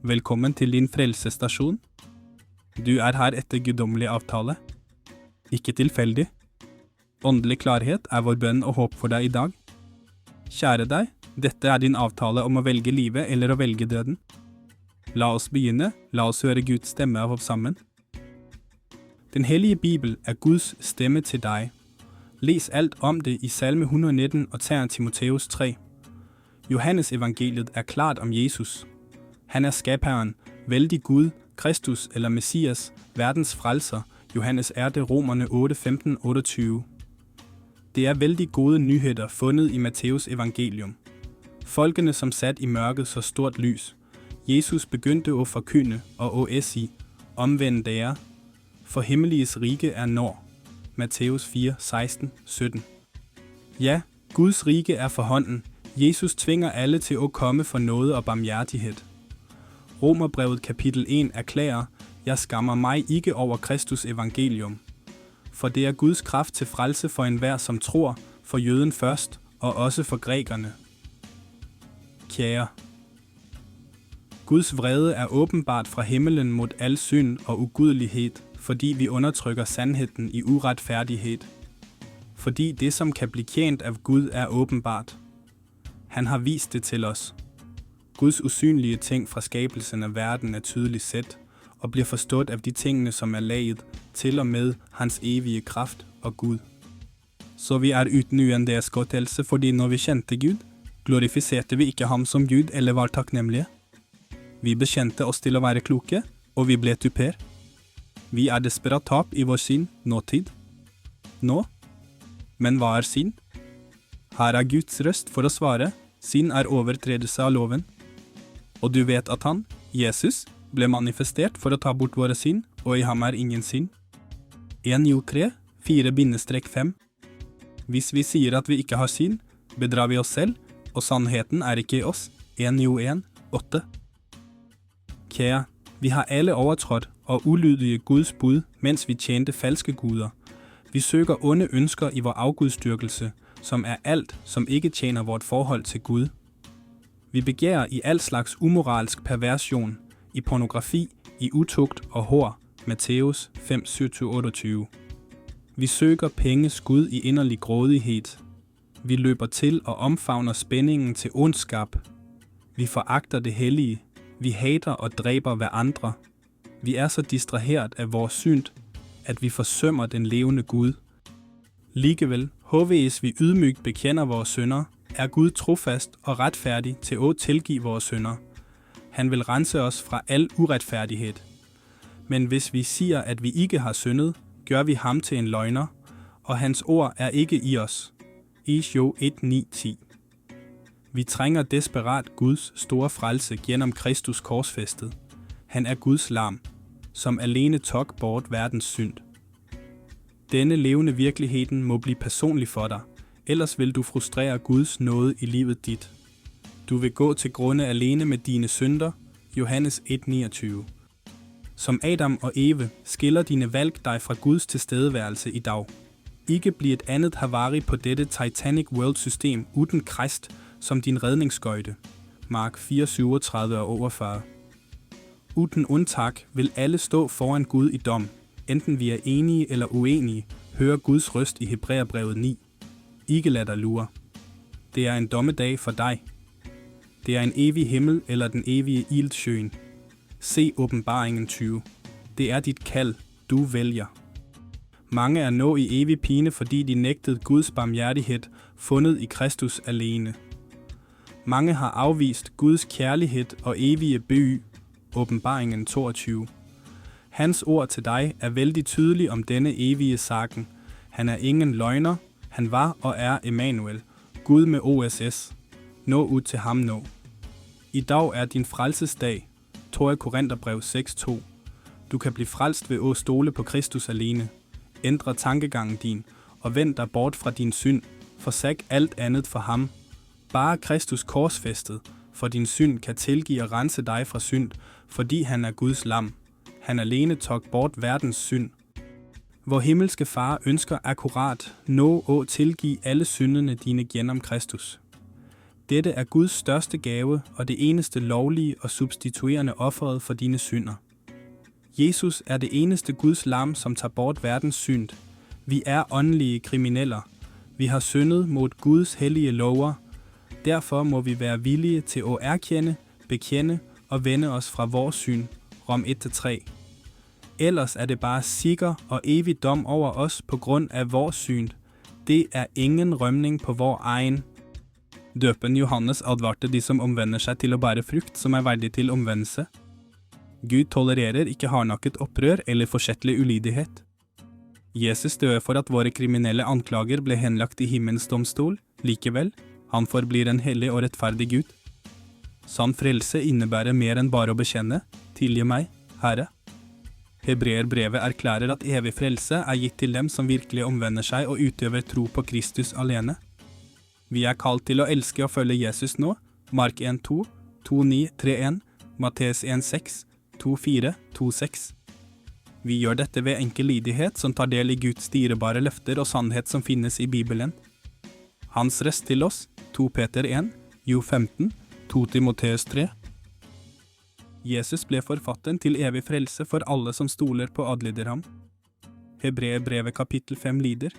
Velkommen til din frelsestasjon. Du er her etter guddommelig avtale. Ikke tilfeldig. Åndelig klarhet er vår bønn og håp for deg i dag. Kjære deg, dette er din avtale om å velge livet eller å velge døden. La oss begynne, la oss høre Guds stemme av oss sammen. Den hellige Bibel er Guds stemme til deg. Les alt om det i Salme 119 og 3 Timotheus 3. Johannes evangeliet er klart om Jesus. Han er skabherren, vældig Gud, Kristus eller Messias, verdens frelser. Johannes er det Romerne 8, 15, 28. Det er vældig gode nyheder fundet i Matteus evangelium. Folkene som sat i mørket så stort lys. Jesus begyndte at forkynde og at sige, omvend dere, for himmeliges rige er når. Matteus 4, 16, 17. Ja, Guds rige er for hånden. Jesus tvinger alle til at komme for nåde og barmhjertighed. Romerbrevet kapitel 1 erklærer, jeg skammer mig ikke over Kristus evangelium. For det er Guds kraft til frelse for enhver som tror, for jøden først, og også for grækerne. Kære. Guds vrede er åbenbart fra himmelen mod al synd og ugudelighed, fordi vi undertrykker sandheden i uretfærdighed. Fordi det, som kan blive tjent af Gud, er åbenbart. Han har vist det til os. Guds usynlige ting fra skabelsen af verden er tydeligt set, og bliver forstået af de tingene, som er laget, til og med hans evige kraft og Gud. Så vi er uten uendelighedsgodtelse, fordi når vi kjente Gud, glorifiserte vi ikke ham som Gud eller var takknemlige. Vi bekjente oss til å være kloke, og vi ble tuper. Vi er desperat tap i vår synd, nåtid. Nå? Men hva er synd? Her er Guds røst for å svare, synd er overtredelse av loven. Og du vet at han, Jesus, ble manifestert for å ta bort våre synd, og i ham er ingen synd. 1 Jo 3, 4-5. Hvis vi sier at vi ikke har synd, bedrar vi oss selv, og sannheten er ikke i oss. 1 Jo 1, 8. Kære, vi har alle overtrådt og ulydige Guds bud, mens vi tjente falske guder. Vi søger onde ønsker i vor afgudstyrkelse, som er alt, som ikke tjener vort forhold til Gud. Vi begærer i al slags umoralsk perversion, i pornografi, i utugt og hor. Matteus 5, 7-28. Vi søger penges Gud i inderlig grådighed. Vi løber til og omfavner spændingen til ondskab. Vi foragter det hellige. Vi hater og dræber hverandre. Vi er så distraheret af vores synd, at vi forsømmer den levende Gud. Likevel, hvis vi ydmygt bekender vores synder, er Gud trofast og retfærdig til at tilgive vores synder. Han vil rense os fra al uretfærdighed. Men hvis vi siger, at vi ikke har syndet, gør vi ham til en løgner, og hans ord er ikke i os. Ejo 1, 9, 10. Vi trænger desperat Guds store frelse gennem Kristus korsfæstet. Han er Guds lam, som alene tog bort verdens synd. Denne levende virkeligheden må blive personlig for dig, ellers vil du frustrere Guds nåde i livet dit. Du vil gå til grunde alene med dine synder, Johannes 1:29. Som Adam og Eve skiller dine valg dig fra Guds tilstedeværelse i dag. Ikke bliv et andet havari på dette Titanic World-system uden Krist som din redningsskøjte. Mark 4:37-48. Uden undtag vil alle stå foran Gud i dom. Enten vi er enige eller uenige, hører Guds røst i Hebræerbrevet 9. Ikke lad dig lure. Det er en dommedag for dig. Det er en evig himmel eller den evige ildsjøen. Se åbenbaringen 20. Det er dit kald, du vælger. Mange er nå i evig pine, fordi de nægtede Guds barmhjertighed, fundet i Kristus alene. Mange har afvist Guds kærlighed og evige by. Åbenbaringen 22. Hans ord til dig er vældig tydelig om denne evige saken. Han er ingen løgner. Han var og er Emmanuel, Gud med OSS. Nå ud til ham nå. I dag er din frelsesdag. 2. Korintherbrev 6:2. Du kan blive frelst ved at stole på Kristus alene. Ændre tankegangen din, og vend dig bort fra din synd. Forsag alt andet for ham. Bare Kristus korsfæstet, for din synd kan tilgive og rense dig fra synd, fordi han er Guds lam. Han alene tog bort verdens synd. Vor himmelske far ønsker akkurat nå at tilgive alle syndene dine gennem Kristus. Dette er Guds største gave og det eneste lovlige og substituerende offeret for dine synder. Jesus er det eneste Guds lam, som tager bort verdens synd. Vi er åndelige kriminelle. Vi har syndet mod Guds hellige lover. Derfor må vi være villige til at erkende, bekende og vende os fra vores synd. Rom 1-3. Ellers er det bare sikker og evig dom over os på grund af vores synd. Det er ingen rømning på vor egen. Døpen Johannes advarte de som omvender seg til å bære frukt som er verdig til omvendelse. Gud tolererer ikke hardnakket opprør eller forsettlig ulydighet. Jesus døde for at våre kriminelle anklager ble henlagt i himmelens domstol. Likevel, han forblir en hellig og rettferdig Gud. Sann frelse innebærer mer enn bare å bekjenne. Tilgi meg, Herre. Hebreerbrevet erklærer at evig frelse er gitt til dem som virkelig omvender seg og utøver tro på Kristus alene. Vi er kalt til å elske og følge Jesus nå. Mark 1:2, 2:9, 3:1, Matteus 1:6, 2:4, 2:6. Vi gjør dette ved enkel lydighet som tar del i Guds dyrebare løfter og sannhet som finnes i Bibelen. Hans rest til oss, 2 Peter 1, Jo 15, 2 Timoteus 3. Jesus ble forfatteren til evig frelse for alle som stoler på og adlyder ham. Hebreerbrevet kapittel 5 lyder: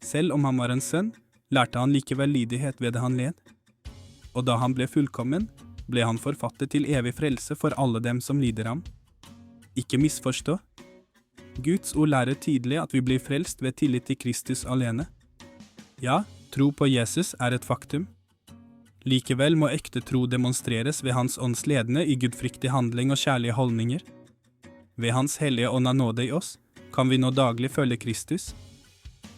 Selv om han var en sønn, lærte han likevel lydighet ved det han led. Og da han ble fullkommen, ble han forfatter til evig frelse for alle dem som lyder ham. Ikke misforstå. Guds ord lærer tydelig at vi blir frelst ved tillit til Kristus alene. Ja, tro på Jesus er et faktum. Likevel må ekte tro demonstreres ved hans ånds ledende i gudfryktig handling og kjærlige holdninger. Ved hans hellige ånd av nåde i oss kan vi nå daglig følge Kristus.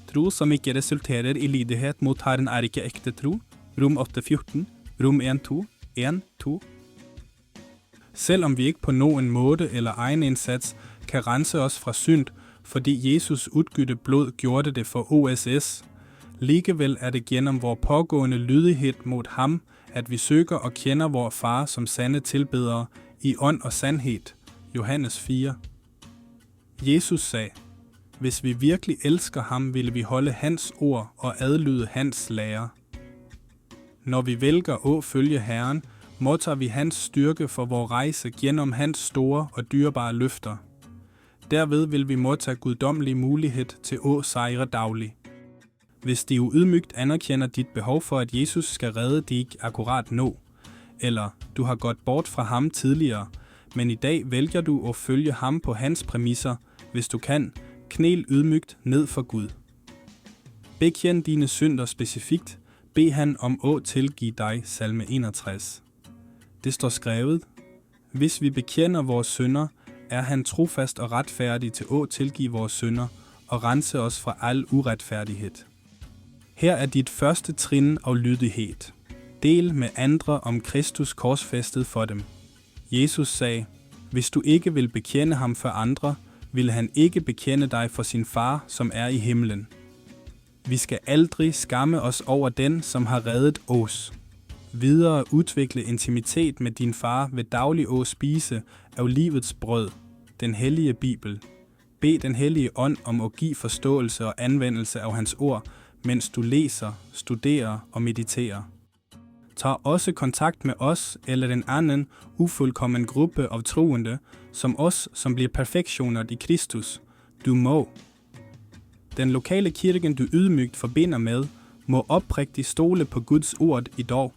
Tro som ikke resulterer i lydighet mot Herren er ikke ekte tro. Rom 8:14, Rom 1:2, 1:2. Selv om vi ikke på noen måte eller egen indsats kan rense oss fra synd, fordi Jesus utgudte blod gjorde det for OSS, likevel er det gennem vår pågående lydighed mot ham, at vi søger og kender vor far som sande tilbedere i ånd og sandhed. Johannes 4. Jesus sagde: Hvis vi virkelig elsker ham, vil vi holde hans ord og adlyde hans lære. Når vi vælger at følge Herren, modtager vi hans styrke for vor rejse gennem hans store og dyrebare løfter. Derved vil vi modtage guddommelig mulighed til at sejre daglig. Hvis de ydmygt anerkender dit behov for, at Jesus skal redde dig akkurat nå, eller du har gået bort fra ham tidligere, men i dag vælger du at følge ham på hans præmisser, hvis du kan, knæl ydmygt ned for Gud. Bekend dine synder specifikt, bed han om at tilgive dig, salme 61. Det står skrevet: Hvis vi bekender vores synder, er han trofast og retfærdig til at tilgive vores synder og rense os fra al uretfærdighed. Her er dit første trin af lydighed. Del med andre om Kristus korsfæstet for dem. Jesus sagde: Hvis du ikke vil bekende ham for andre, vil han ikke bekende dig for sin far, som er i himlen. Vi skal aldrig skamme os over den, som har reddet os. Videre udvikle intimitet med din far ved daglig at spise af livets brød, den hellige Bibel. Bed den hellige ånd om at give forståelse og anvendelse af hans ord, mens du læser, studerer og mediterer. Tag også kontakt med os eller en anden ufuldkommen gruppe af troende, som os, som bliver perfektioner i Kristus. Du må. Den lokale kirken, du ydmygt forbinder med, må oprigtigt stole på Guds ord i dag.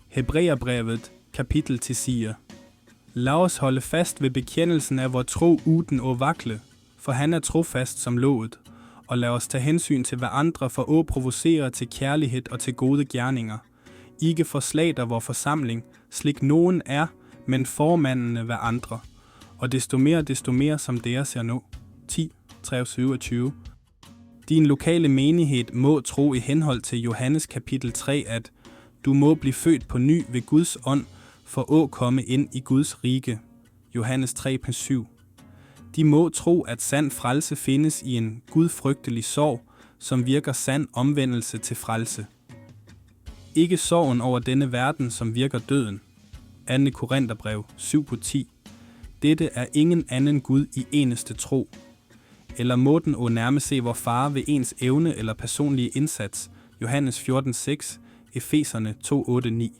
Hebreerbrevet, kapitel 10 siger: Lad os holde fast ved bekendelsen af vor tro uden at vakle, for han er trofast som lovet, og lad os tage hensyn til hverandre for at provocere til kærlighed og til gode gerninger. Ikke forslater vor forsamling, slik nogen er, men formandene hverandre, og desto mere som deres ser nå. 10, 27. Din lokale menighed må tro i henhold til Johannes kapitel 3, at du må blive født på ny ved Guds ånd, for at komme ind i Guds rige. Johannes 3:7. De må tro, at sand frelse findes i en gudfrygtelig sorg, som virker sand omvendelse til frelse. Ikke sorgen over denne verden, som virker døden. 2. Korintherbrev 7:10. Dette er ingen anden Gud i eneste tro. Eller måden at nærme se vor far ved ens evne eller personlige indsats. Johannes 14:6. Efeserne 2:8-9.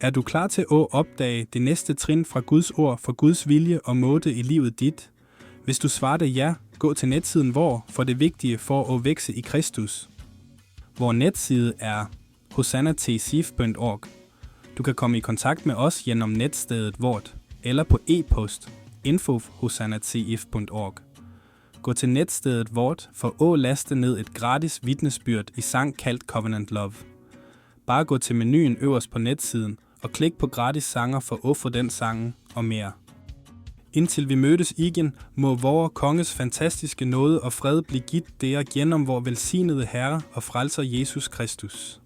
Er du klar til at opdage det næste trin fra Guds ord for Guds vilje og måde i livet dit? Hvis du svarede ja, gå til netsiden for det vigtige for at vækse i Kristus. Vores netside er hosannatcif.org. Du kan komme i kontakt med os gennem netstedet vort eller på e-post info@hosannatcif.org. Gå til netstedet vort for at laste ned et gratis vidnesbyrd i sang kaldt Covenant Love. Bare gå til menuen øverst på netsiden og klik på gratis sanger for at få den sangen og mere. Indtil vi mødes igen, må vor konges fantastiske nåde og fred blive givet der gennem vor velsignede Herre og Frelser Jesus Kristus.